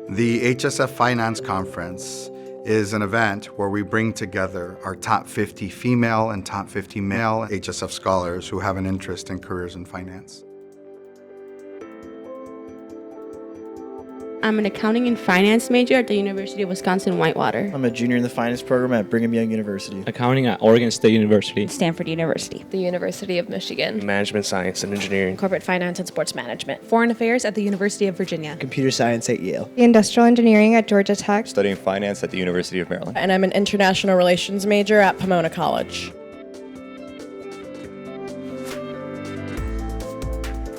The HSF Finance Conference is an event where we bring together our top 50 female and top 50 male HSF scholars who have an interest in careers in finance. I'm an accounting and finance major at the University of Wisconsin-Whitewater. I'm a junior in the finance program at Brigham Young University. Accounting at Oregon State University. Stanford University. The University of Michigan. Management Science and Engineering. Corporate Finance and Sports Management. Foreign Affairs at the University of Virginia. Computer Science at Yale. Industrial Engineering at Georgia Tech. Studying Finance at the University of Maryland. And I'm an International Relations major at Pomona College.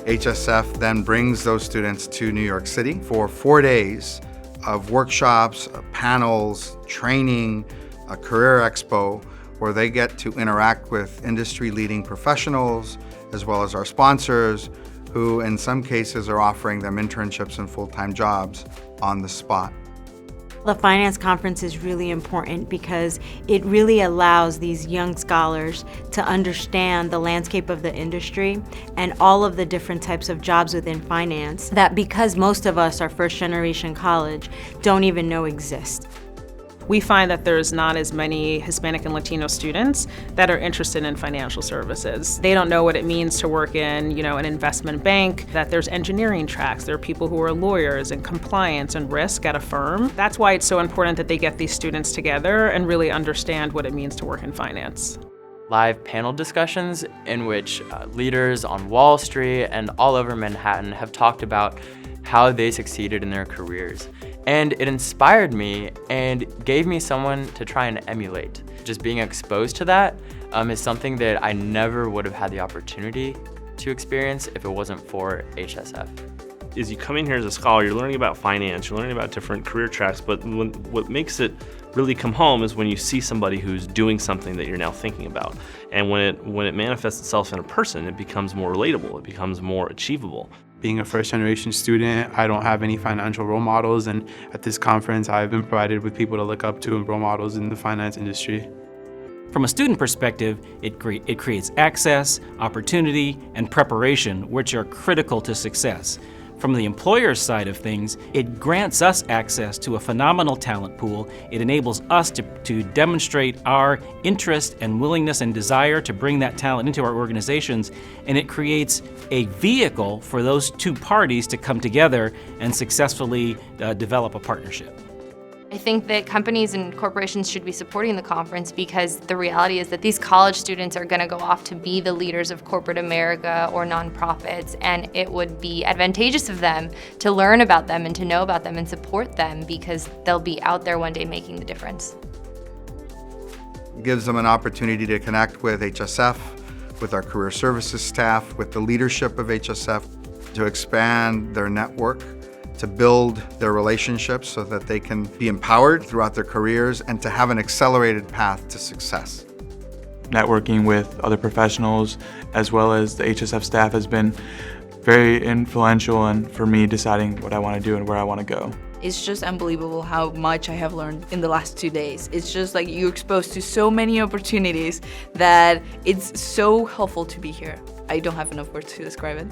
HSF then brings those students to New York City for 4 days of workshops, panels, training, a career expo, where they get to interact with industry-leading professionals, as well as our sponsors, who in some cases are offering them internships and full-time jobs on the spot. The finance conference is really important because it really allows these young scholars to understand the landscape of the industry and all of the different types of jobs within finance that, because most of us are first generation college, don't even know exist. We find that there's not as many Hispanic and Latino students that are interested in financial services. They don't know what it means to work in, an investment bank, that there's engineering tracks, there are people who are lawyers and compliance and risk at a firm. That's why it's so important that they get these students together and really understand what it means to work in finance. Live panel discussions in which leaders on Wall Street and all over Manhattan have talked about how they succeeded in their careers. And it inspired me and gave me someone to try and emulate. Just being exposed to that is something that I never would have had the opportunity to experience if it wasn't for HSF. As you come in here as a scholar, you're learning about finance, you're learning about different career tracks, but what makes it really come home is when you see somebody who's doing something that you're now thinking about. And when it manifests itself in a person, it becomes more relatable, it becomes more achievable. Being a first-generation student, I don't have any financial role models, and at this conference, I've been provided with people to look up to and role models in the finance industry. From a student perspective, it creates access, opportunity, and preparation, which are critical to success. From the employer's side of things, it grants us access to a phenomenal talent pool. It enables us to demonstrate our interest and willingness and desire to bring that talent into our organizations, and it creates a vehicle for those two parties to come together and successfully develop a partnership. I think that companies and corporations should be supporting the conference because the reality is that these college students are going to go off to be the leaders of corporate America or nonprofits, and it would be advantageous of them to learn about them and to know about them and support them because they'll be out there one day making the difference. It gives them an opportunity to connect with HSF, with our career services staff, with the leadership of HSF, to expand their network, to build their relationships so that they can be empowered throughout their careers and to have an accelerated path to success. Networking with other professionals as well as the HSF staff has been very influential for me deciding what I want to do and where I want to go. It's just unbelievable how much I have learned in the last 2 days. It's just like you're exposed to so many opportunities that it's so helpful to be here. I don't have enough words to describe it.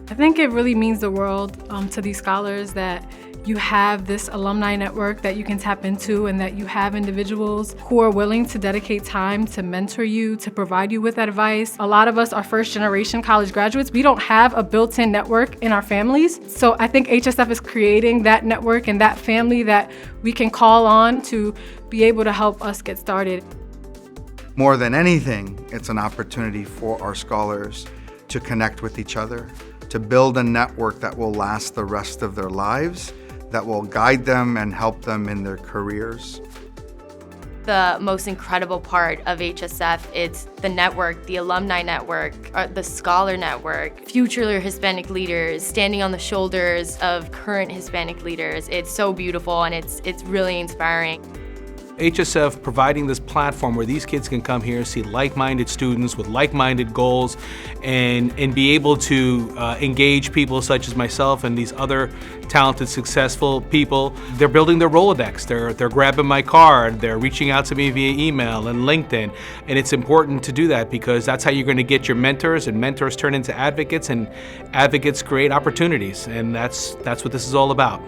I think it really means the world to these scholars that you have this alumni network that you can tap into and that you have individuals who are willing to dedicate time to mentor you, to provide you with advice. A lot of us are first generation college graduates. We don't have a built-in network in our families. So I think HSF is creating that network and that family that we can call on to be able to help us get started. More than anything, it's an opportunity for our scholars to connect with each other, to build a network that will last the rest of their lives, that will guide them and help them in their careers. The most incredible part of HSF, it's the network, the alumni network, the scholar network, future Hispanic leaders standing on the shoulders of current Hispanic leaders. It's so beautiful and it's really inspiring. HSF providing this platform where these kids can come here, see like-minded students with like-minded goals, and be able to engage people such as myself and these other talented, successful people. They're building their Rolodex. They're grabbing my card. They're reaching out to me via email and LinkedIn. And it's important to do that because that's how you're going to get your mentors, and mentors turn into advocates, and advocates create opportunities. And that's what this is all about.